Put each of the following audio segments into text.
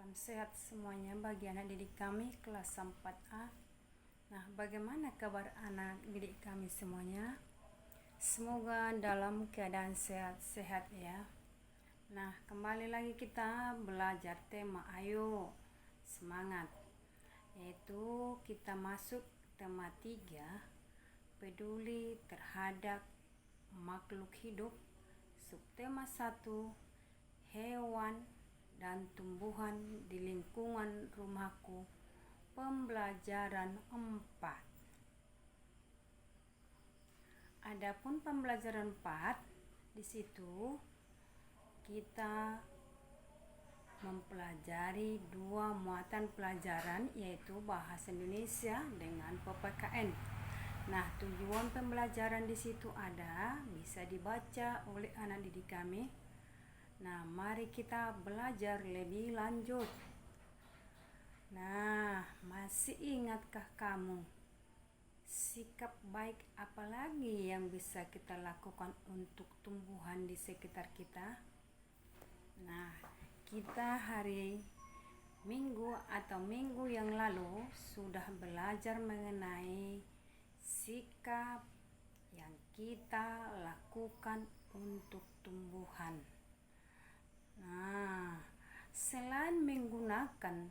Salam sehat semuanya bagi anak didik kami kelas 4A. Nah, bagaimana kabar anak didik kami semuanya? Semoga dalam keadaan sehat-sehat ya. Nah, kembali lagi kita belajar tema Ayo Semangat, yaitu kita masuk tema 3, peduli terhadap makhluk hidup. Subtema 1, hewan dan tumbuhan di lingkungan rumahku. Pembelajaran 4. Adapun pembelajaran 4, di situ kita mempelajari 2 muatan pelajaran, yaitu bahasa Indonesia dengan PPKN. Nah, tujuan pembelajaran di situ ada bisa dibaca oleh anak didik kami. Nah, mari kita belajar lebih lanjut. Nah, masih ingatkah kamu sikap baik apalagi yang bisa kita lakukan untuk tumbuhan di sekitar kita? Nah, kita hari Minggu atau minggu yang lalu sudah belajar mengenai sikap yang kita lakukan untuk tumbuhan. Nah, selain menggunakan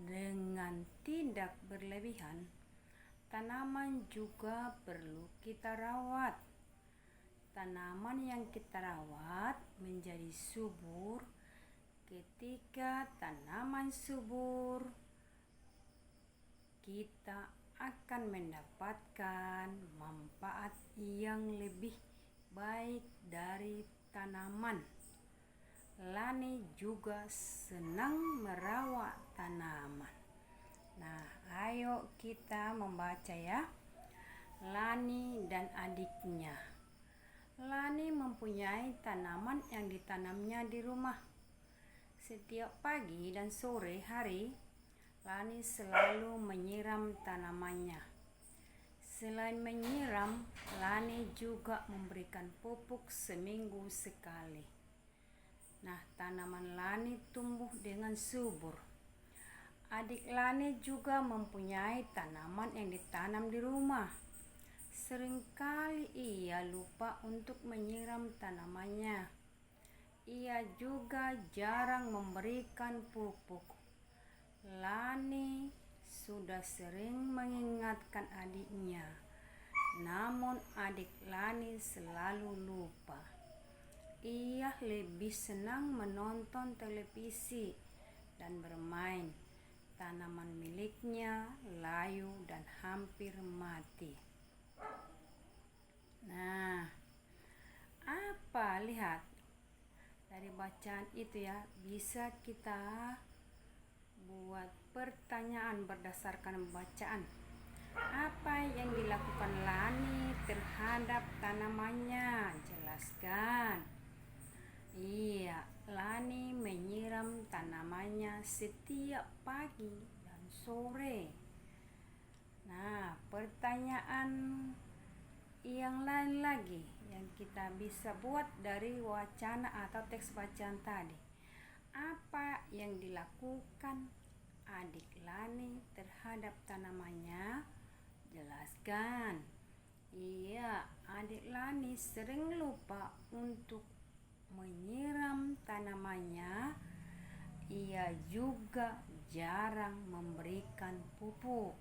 dengan tidak berlebihan, tanaman juga perlu kita rawat. Tanaman yang kita rawat menjadi subur. Ketika tanaman subur, kita akan mendapatkan manfaat yang lebih baik dari tanaman. Lani juga senang merawat tanaman. Nah, ayo kita membaca ya. Lani dan adiknya. Lani mempunyai tanaman yang ditanamnya di rumah. Setiap pagi dan sore hari, Lani selalu menyiram tanamannya. Selain menyiram, Lani juga memberikan pupuk seminggu sekali. Nah, tanaman Lani tumbuh dengan subur. Adik Lani juga mempunyai tanaman yang ditanam di rumah. Seringkali ia lupa untuk menyiram tanamannya. Ia juga jarang memberikan pupuk. Lani sudah sering mengingatkan adiknya, namun adik Lani selalu lupa. Ia lebih senang menonton televisi dan bermain. Tanaman miliknya layu dan hampir mati. Nah, apa lihat dari bacaan itu ya, bisa kita buat pertanyaan berdasarkan bacaan. Apa yang dilakukan Lani terhadap tanamannya? Jelaskan. Iya, Lani menyiram tanamannya setiap pagi dan sore. Nah, pertanyaan yang lain lagi yang kita bisa buat dari wacana atau teks bacaan tadi. Apa yang dilakukan adik Lani terhadap tanamannya? Jelaskan. Iya, adik Lani sering lupa untuk menyiram tanamannya. Ia juga jarang memberikan pupuk.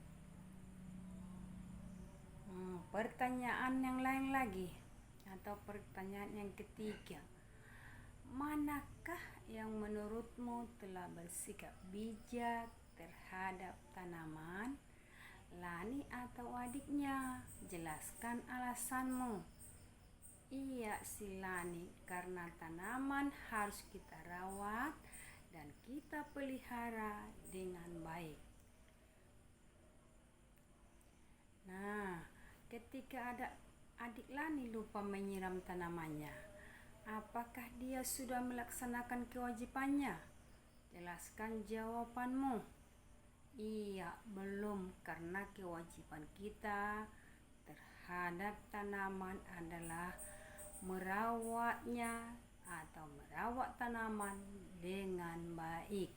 Pertanyaan yang lain lagi atau pertanyaan yang ketiga. Manakah yang menurutmu telah bersikap bijak terhadap tanaman? Lani atau adiknya? Jelaskan alasanmu. Iya, si Lani, karena tanaman harus kita rawat dan kita pelihara dengan baik. Nah, ketika ada adik Lani lupa menyiram tanamannya, apakah dia sudah melaksanakan kewajibannya? Jelaskan jawabanmu. Iya, belum, karena kewajiban kita terhadap tanaman adalah merawatnya atau merawat tanaman dengan baik.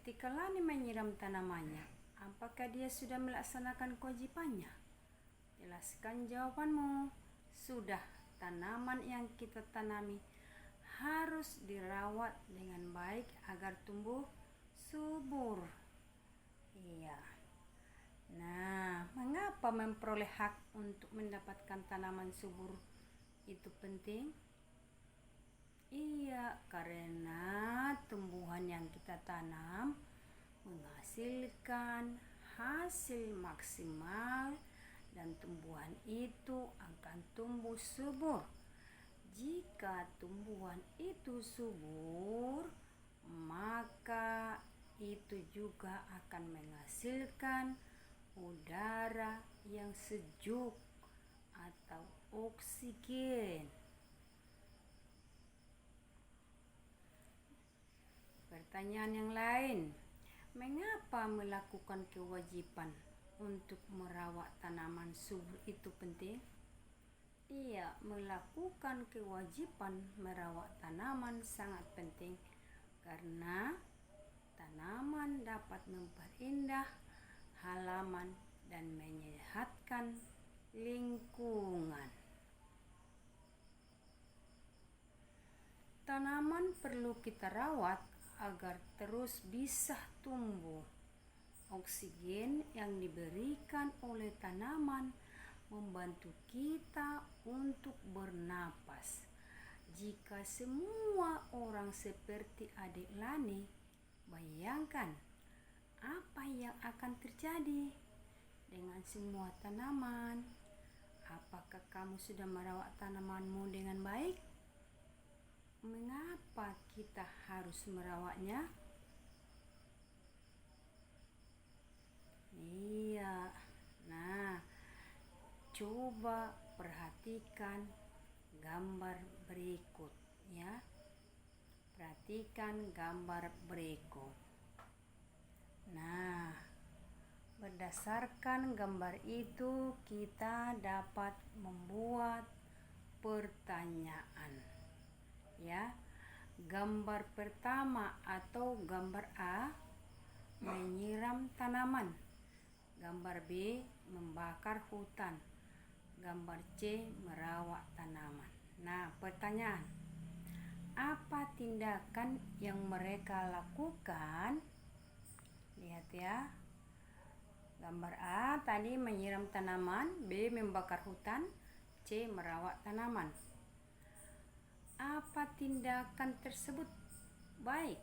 ketika Lani menyiram tanamannya, apakah dia sudah melaksanakan kewajibannya? Jelaskan jawabanmu. Sudah. Tanaman yang kita tanami harus dirawat dengan baik agar tumbuh subur. Iya. Nah, mengapa memperoleh hak untuk mendapatkan tanaman subur itu penting? Iya, karena tumbuhan yang kita tanam menghasilkan hasil maksimal dan tumbuhan itu akan tumbuh subur. Jika tumbuhan itu subur, maka itu juga akan menghasilkan udara yang sejuk atau oksigen. Pertanyaan yang lain, mengapa melakukan kewajiban untuk merawat tanaman subur itu penting? Iya, melakukan kewajiban merawat tanaman sangat penting karena tanaman dapat memperindah halaman dan menyehatkan lingkungan. Tanaman perlu kita rawat agar terus bisa tumbuh. Oksigen yang diberikan oleh tanaman membantu kita untuk bernapas. Jika semua orang seperti adik Lani, bayangkan apa yang akan terjadi dengan semua tanaman. Apakah kamu sudah merawat tanamanmu dengan baik? Mengapa kita harus merawatnya? Iya. Nah, coba perhatikan gambar berikut ya. Perhatikan gambar berikut. Nah, berdasarkan gambar itu kita dapat membuat pertanyaan. Ya. Gambar pertama atau gambar A menyiram tanaman. Gambar B membakar hutan. Gambar C merawat tanaman. Nah, pertanyaan, apa tindakan yang mereka lakukan? Lihat ya. Gambar A tadi menyiram tanaman, B membakar hutan, C merawat tanaman. Apa tindakan tersebut baik?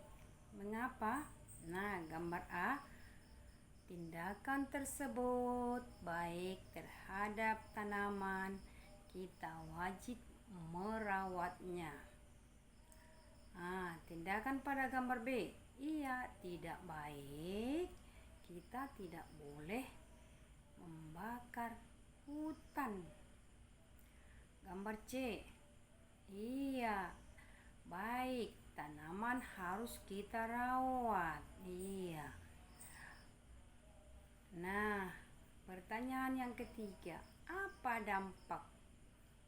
Mengapa? Nah, gambar A, tindakan tersebut baik terhadap tanaman, kita wajib merawatnya. Tindakan pada gambar B, iya tidak baik, kita tidak boleh membakar hutan. Gambar C, iya baik, tanaman harus kita rawat. Iya. Nah, pertanyaan yang ketiga, apa dampak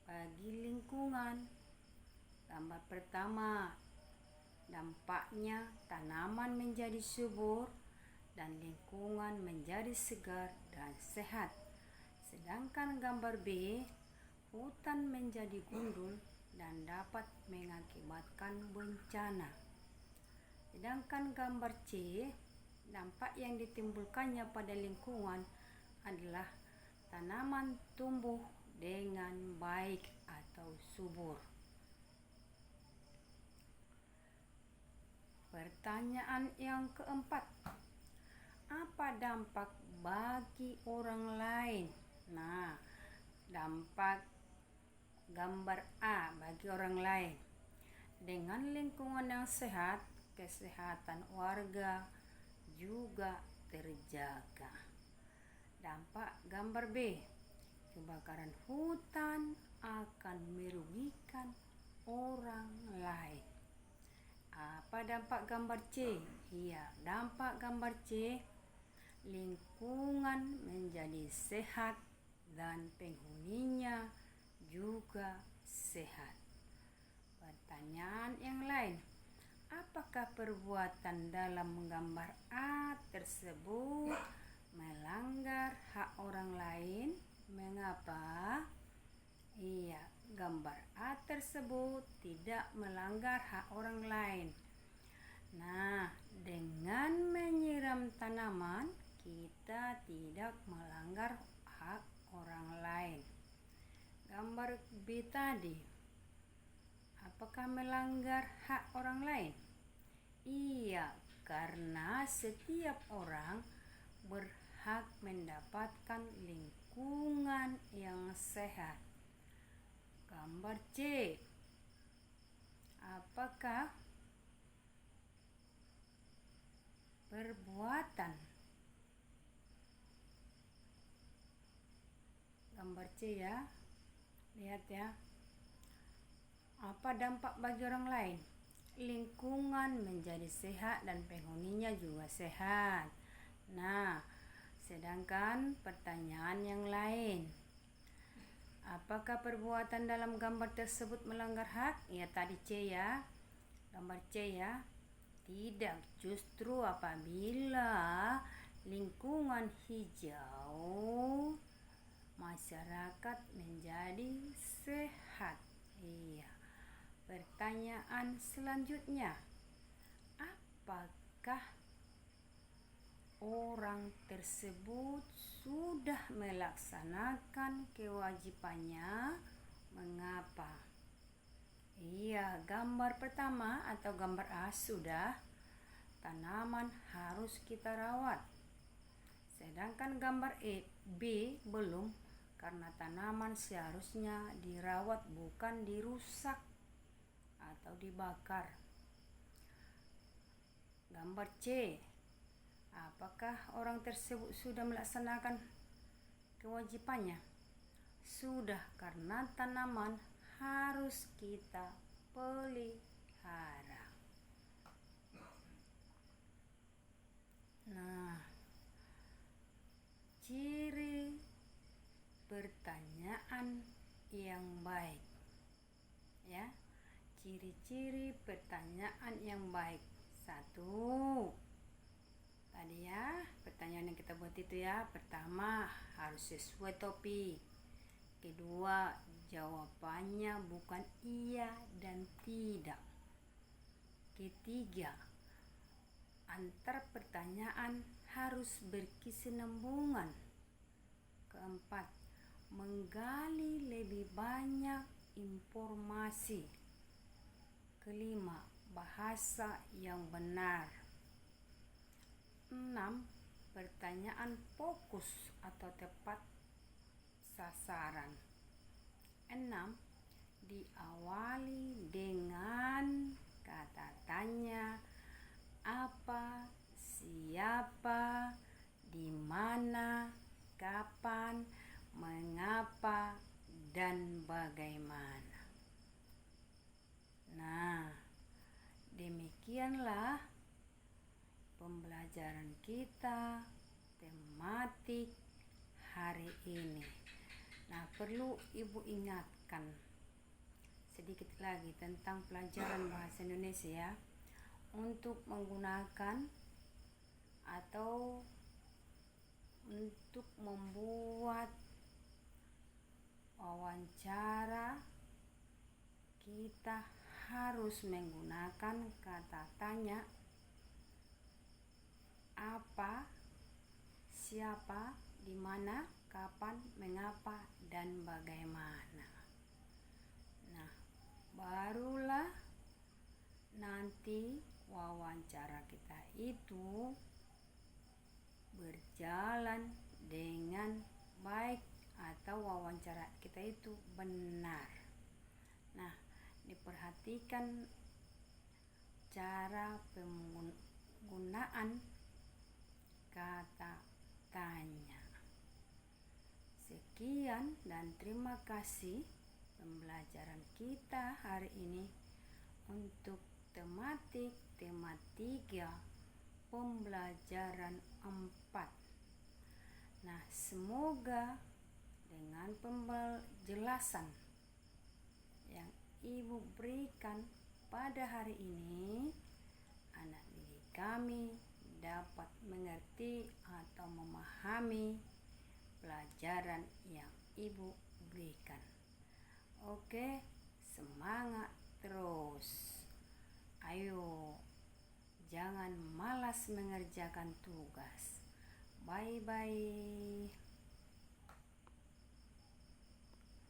bagi lingkungan? Gambar pertama, dampaknya tanaman menjadi subur dan lingkungan menjadi segar dan sehat. Sedangkan gambar B, hutan menjadi gundul dan dapat mengakibatkan bencana. Sedangkan gambar C, dampak yang ditimbulkannya pada lingkungan adalah tanaman tumbuh dengan baik atau subur. Pertanyaan yang keempat, apa dampak bagi orang lain? Nah, dampak gambar A bagi orang lain. Dengan lingkungan yang sehat, kesehatan warga juga terjaga. Dampak gambar B, kebakaran hutan akan merugikan orang lain. Apa dampak gambar C? Iya, dampak gambar C, lingkungan menjadi sehat dan penghuninya juga sehat. Pertanyaan yang lain, apakah apakah perbuatan dalam gambar A tersebut melanggar hak orang lain? Mengapa? Iya, gambar A tersebut tidak melanggar hak orang lain. Nah, dengan menyiram tanaman, kita tidak melanggar hak orang lain. Gambar B tadi, apakah melanggar hak orang lain? Iya, karena setiap orang berhak mendapatkan lingkungan yang sehat. Gambar C, apakah perbuatan gambar C ya, lihat ya, apa dampak bagi orang lain? Lingkungan menjadi sehat dan penghuninya juga sehat. Nah, sedangkan pertanyaan yang lain, apakah perbuatan dalam gambar tersebut melanggar hak? Ya tadi C ya, gambar C ya. Tidak, justru apabila lingkungan hijau, masyarakat menjadi sehat. Iya. Pertanyaan selanjutnya, apakah orang tersebut sudah melaksanakan kewajibannya? Mengapa? Iya, gambar pertama atau gambar A sudah. Tanaman harus kita rawat. Sedangkan gambar B belum, karena tanaman seharusnya dirawat bukan dirusak atau dibakar. Gambar C, apakah orang tersebut sudah melaksanakan kewajibannya? Sudah, karena tanaman harus kita pelihara. Nah, ciri pertanyaan yang baik ya, ciri-ciri pertanyaan yang baik. 1, tadi ya, pertanyaan yang kita buat itu ya. Pertama, harus sesuai topik. Kedua, jawabannya bukan iya dan tidak. Ketiga, antar pertanyaan harus berkesinambungan. Keempat, menggali lebih banyak informasi. Kelima, bahasa yang benar. 6, pertanyaan fokus atau tepat sasaran. 6, diawali dengan kata tanya, apa, siapa, di mana, kapan, mengapa, dan bagaimana. Nah, demikianlah pembelajaran kita tematik hari ini. Nah, perlu Ibu ingatkan sedikit lagi tentang pelajaran bahasa Indonesia ya. Untuk menggunakan atau untuk membuat wawancara, kita harus menggunakan kata tanya, apa, siapa, di mana, kapan, mengapa, dan bagaimana. Nah, barulah nanti wawancara kita itu berjalan dengan baik atau wawancara kita itu benar. Nah, diperhatikan cara penggunaan kata tanya. Sekian dan terima kasih pembelajaran kita hari ini untuk tematik tema 3 pembelajaran 4. Nah, semoga dengan penjelasan yang Ibu berikan pada hari ini anak didik kami dapat mengerti atau memahami pelajaran yang Ibu berikan. Oke, semangat terus. Ayo, jangan malas mengerjakan tugas. Bye-bye.